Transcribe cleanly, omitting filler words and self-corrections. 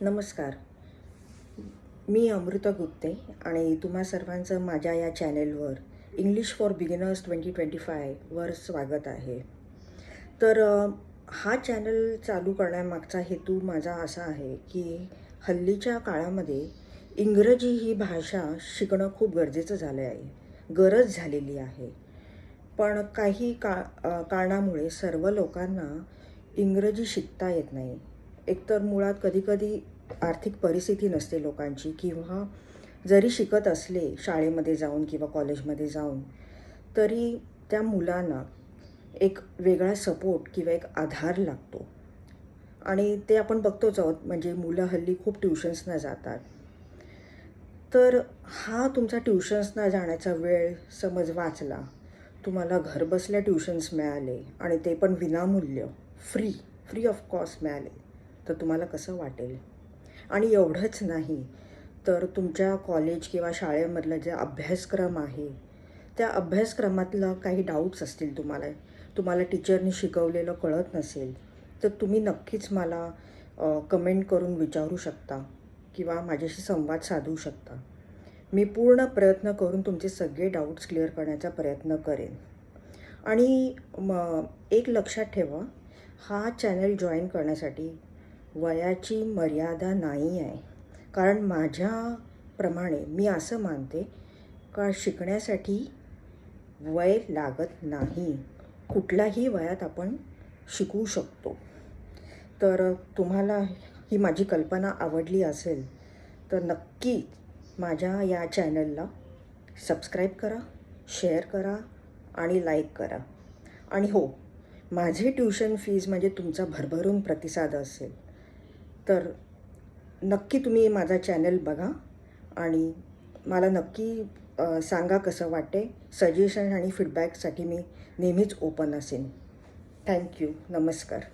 नमस्कार. मी अमृता गुप्ते आणि तुम्हा सर्वांचं माझ्या या चॅनेलवर इंग्लिश फॉर बिगिनर्स 2025वर स्वागत आहे. तर हा चॅनल चालू करण्यामागचा हेतू माझा असा आहे की हल्लीच्या काळामध्ये इंग्रजी ही भाषा शिकणं खूप गरजेचं झालं आहे, गरज झालेली आहे. पण काही कारणामुळे सर्व लोकांना इंग्रजी शिकता येत नाही. एकतर मुळात कधीकधी आर्थिक परिस्थिती नसते लोकांची, किंवा जरी शिकत असले शाळेमध्ये जाऊन किंवा कॉलेजमध्ये जाऊन, तरी त्या मुलांना एक वेगळा सपोर्ट किंवा एक आधार लागतो. आणि ते आपण बघतोच आहोत, म्हणजे मुलं हल्ली खूप ट्युशन्सना जातात. तर हा तुमचा ट्युशन्सना जाण्याचा वेळ समज वाचला, तुम्हाला घरबसल्या ट्युशन्स मिळाले आणि ते पण विनामूल्य, फ्री ऑफ कॉस्ट मिळाले, तर तुम्हाला कसं वाटेल? आणि एवढंच नाही, तर तुमच्या कॉलेज किंवा शाळेमधला जे अभ्यासक्रम आहे, त्या अभ्यासक्रमातलं काही डाऊट्स असतील तुम्हाला टीचरनी शिकवलेलं कळत नसेल, तर तुम्ही नक्कीच मला कमेंट करून विचारू शकता किंवा माझ्याशी संवाद साधू शकता. मी पूर्ण प्रयत्न करून तुमचे सगळे डाऊट्स क्लिअर करण्याचा प्रयत्न करेन. आणि एक लक्षात ठेवा, हा चॅनल जॉईन करण्यासाठी वयाची मर्यादा नाही आहे. कारण माझ्याप्रमाणे मी असं मानते का शिकण्यासाठी वय लागत नाही. कुठल्याही वयात आपण शिकू शकतो. तर तुम्हाला ही माझी कल्पना आवडली असेल तर नक्की माझ्या या चॅनलला सबस्क्राईब करा, शेअर करा आणि लाईक करा. आणि हो, माझे ट्युशन फीज म्हणजे तुमचा भरभरून प्रतिसाद असेल, तर नक्की तुम्ही माझा चॅनल बघा आणि मला नक्की सांगा कसं वाटते. सजेशन आणि फीडबॅकसाठी मी नेहमीच ओपन असेन. थँक्यू. नमस्कार.